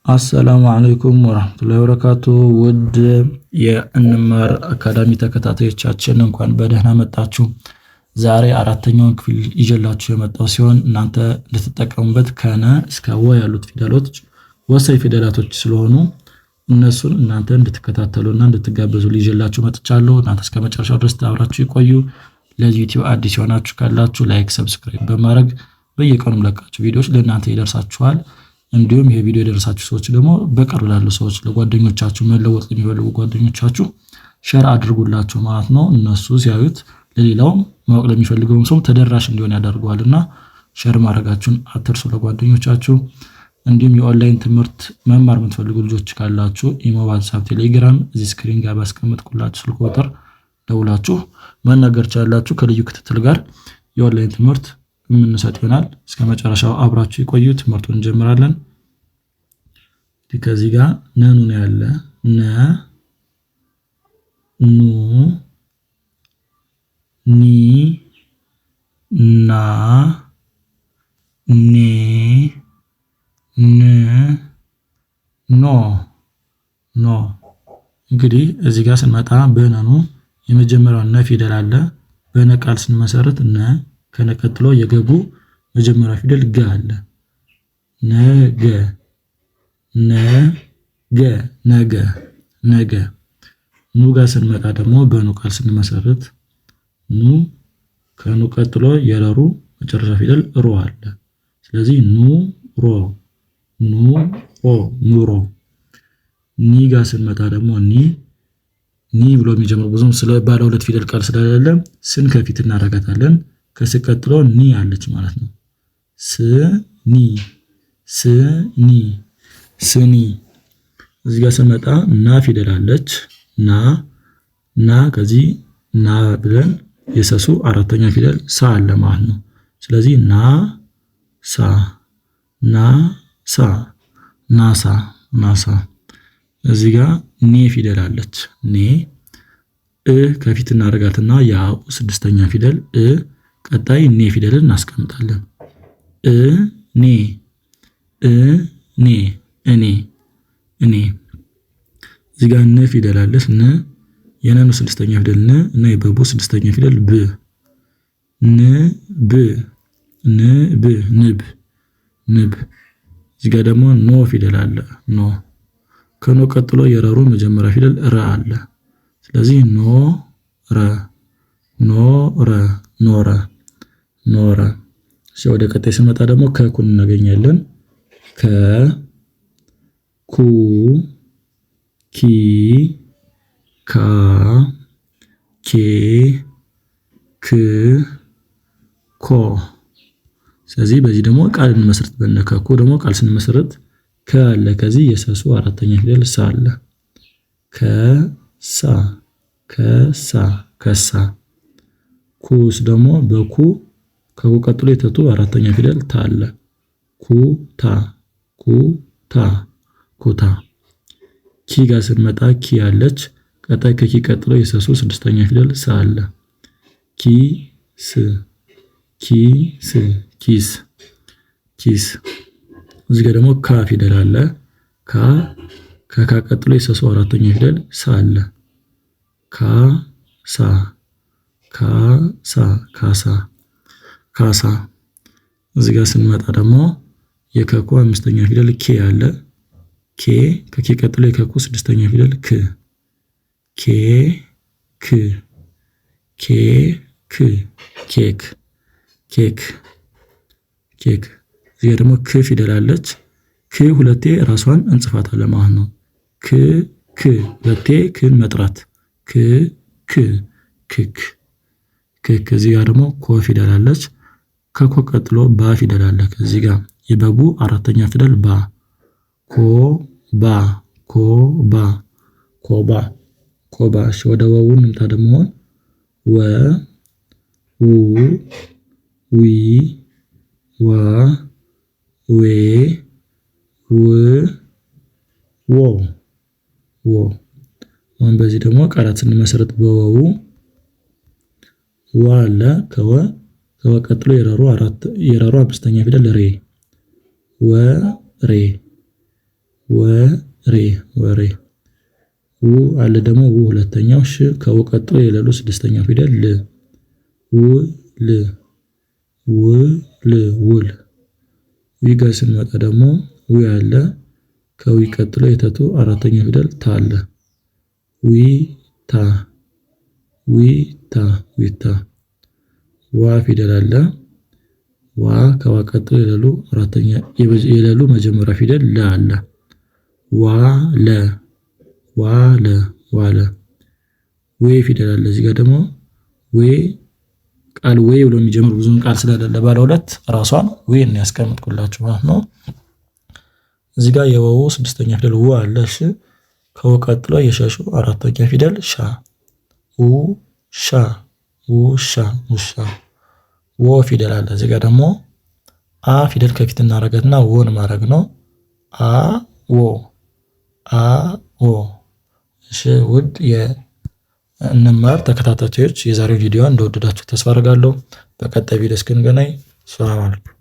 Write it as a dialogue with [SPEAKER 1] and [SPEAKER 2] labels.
[SPEAKER 1] አሰላሙ አለይኩም ወራህመቱላሂ ወበረካቱ። ውድ የእንማር አካዳሚ ተከታታዮቻችን እንኳን በደህና መጣችሁ። ዛሬ አራተኛውን ክፍል ይዤላችሁ የመጣው ሲሆን እናንተ ልትጠቀሙበት ከነ እስከ ወ ያሉት ፊደሎች ወሳኝ ፊደላቶች ስለሆኑ እነሱን እናንተ እንድትከታተሉና እንድትጋበዙ ይዤላችሁ መጥቻለሁ። እናንተ እስከ መጨረሻው ድረስ አብራችሁ ይቆዩ። ለዚህ ዩቲዩብ አዲስ የሆናችሁ ካላችሁ ላይክ፣ ሰብስክራይብ በማድረግ በየቀኑ ለቃችሁ ቪዲዮዎች ለእናንተ ይደርሳችኋል። እንዲሁም ይሄ ቪዲዮ የደረሳችሁ ሰዎች ደግሞ በቅርብ ላሉ ሰዎች ለጓደኞቻችሁ መለወጥ የሚፈልጉ ጓደኞቻችሁ ሼር አድርጉላቸው ማለት ነው። እነሱ ሲያዩት ለሌላውም ማወቅ ለሚፈልገውም ሰው ተደራሽ እንዲሆን ያደርገዋልና ሼር ማድረጋችሁን አትርሱ ለጓደኞቻችሁ። እንዲሁም የኦንላይን ትምህርት መማር የምትፈልጉ ልጆች ካላችሁ ኢሞ፣ ዋትስአፕ፣ ቴሌግራም እዚህ ስክሪን ጋር ባስቀመጥኩላችሁ ስልክ ቁጥር ደውላችሁ ማናገር ቻላችሁ። ከልዩ ክትትል ጋር የኦንላይን ትምህርት የምንሰጥ ይሆናል። እስከ መጨረሻው አብራችሁ ይቆዩ። ትምህርቱን እንጀምራለን። ከዚህ ጋር ነኑ ነው ያለ ነ ኑ ኒ ና ኔ ን ኖ ኖ። እንግዲህ እዚህ ጋር ስንመጣ በነኑ የመጀመሪያው ነ ፊደል አለ። በነ ቃል ስንመሰርት ነ ከነቀጥሎ የገጉ መጀመሪያ ፊደል ገ አለ። ነገ ነገ ነገ ነገ። ኑ ጋር ስንመጣ ደግሞ በኑ ቃል ስንመሰርት ኑ ከኑ ቀጥሎ የረሩ መጨረሻ ፊደል ሮ አለ። ስለዚህ ኑ ሮ ኑ ሮ ኑሮ። ኒ ጋር ስንመጣ ደግሞ ኒ ብሎ የሚጀምር ብዙም ስለ ባለ ሁለት ፊደል ቃል ስለሌለ ስን ከፊት እናረጋታለን። ከስቀጥሎ ኒ አለች ማለት ነው። ስኒ ስኒ ስኒ። እዚህ ጋር ስንመጣ ና ፊደል አለች። ና ከዚህ ና ብለን የሰሱ አራተኛ ፊደል ሳ አለ ማለት ነው። ስለዚህ ና ሳ ና ሳ ናሳ ናሳ። እዚህ ጋር ኔ ፊደል አለች። ኔ ከፊት እናረጋትና ያው ስድስተኛ ፊደል ቀጣይ ኔ ፊደልን እናስቀምጣለን። ኔ ኔ እኔ እኔ። እዚህ ጋር ነ ፊደል አለች። ነ የነኑ ስድስተኛ ፊደል ነ እና የበቡ ስድስተኛ ፊደል ብ ን ብ ን ብ ንብ ንብ። እዚህ ጋር ደግሞ ኖ ፊደል አለ። ኖ ከኖ ቀጥሎ የረሩ መጀመሪያ ፊደል ረ አለ። ስለዚህ ኖ ረ ኖ ረ ኖረ ኖረ። እሺ ወደ ቀጣይ ስመጣ ደግሞ ከኩን እናገኛለን። ከ ኩ ኪ ካ ኬ ክ ኮ። ስለዚህ በዚህ ደግሞ ቃል እንመስርት። በነከኩ ደግሞ ቃል ስንመሰርት ከ አለ። ከዚህ የሰሱ አራተኛ ፊደል ሳ አለ። ከሳ ከሳ ከሳ። ኩስ ደግሞ በኩ ከኩ ቀጥሎ የተቱ አራተኛ ፊደል ታ አለ። ኩታ ኩታ ኩታ። ኪ ጋር ስንመጣ ኪ አለች። ቀጣይ ከኪ ቀጥሎ የሰሱ ስድስተኛ ፊደል ሳ አለ። ኪስ ኪስ ኪስ ኪስ። እዚህ ጋር ደግሞ ካ ፊደል አለ። ከካ ቀጥሎ የሰሱ አራተኛ ፊደል ሳ አለ። ካሳ ካሳ ካሳ ካሳ። እዚህ ጋር ስንመጣ ደግሞ የከኩ አምስተኛ ፊደል ኬ አለ። ከኬ ቀጥሎ የከኩ ስድስተኛ ፊደል ክ ክ ኬክ ኬክ ኬክ። እዚህ ጋር ደግሞ ክ ፊደል አለች። ክ ሁለቴ ራሷን እንጽፋታለን ማለት ነው። ክ ሁለቴ ክን መጥራት ክክ ክክ። እዚህ ጋር ደግሞ ኮ ፊደል አለች። ከኮ ቀጥሎ ባ ፊደል አለ። ከዚህ ጋር የበቡ አራተኛ ፊደል ባ ኮባ ኮባ ኮባ ኮባ። እሺ ወደ ወው እንምጣ ደግሞ ወ ው ዊ ዋ ዌ ው ዎ ዎ። አሁን በዚህ ደግሞ ቃላት ስንመሰርት በወው ዋ አለ። ከወ ቀጥሎ የረሩ አምስተኛ ፊደል ሬ ወሬ ወሬ ወሬ። ው አለ ደግሞ ው ሁለተኛው። ሽ ከው ቀጥሎ የለሉ ስድስተኛው ፊደል ል ውል ውል ውል። ዊ ጋር ስንመጣ ደግሞ ዊ አለ ከዊ ቀጥሎ የተቱ አራተኛው ፊደል ታ አለ ዊታ ዊታ ዊታ። ዋ ፊደል አለ ዋ ከዋ ቀጥሎ የለሉ አራተኛ የለሉ መጀመሪያ ፊደል ለ አለ ዋለ ዋለ ዋለ። ዌ ፊደል አለ እዚህ ጋር ደግሞ ዌ ቃል ዌ ብሎ የሚጀምር ብዙም ቃል ስለሌለ ባለ ሁለት ራሷን ዌ ነው ያስቀምጥኩላችሁ ማለት ነው። እዚህ ጋር የወው ስድስተኛ ፊደል ው አለ። እሺ ከው ቀጥሎ የሸሹ አራተኛ ፊደል ሻ ውሻ ውሻ ውሻ። ወ ፊደል አለ እዚህ ጋር ደግሞ አ ፊደል ከፊት እናረጋትና ወን ማድረግ ነው። አ ወ አ ወ። እሺ ውድ እንማር ተከታታዮች የዛሬው ቪዲዮ እንደወደዳችሁ ተስፋ አደርጋለሁ። በቀጣይ ቪዲዮ እስክንገናኝ ሰላም አለይኩም።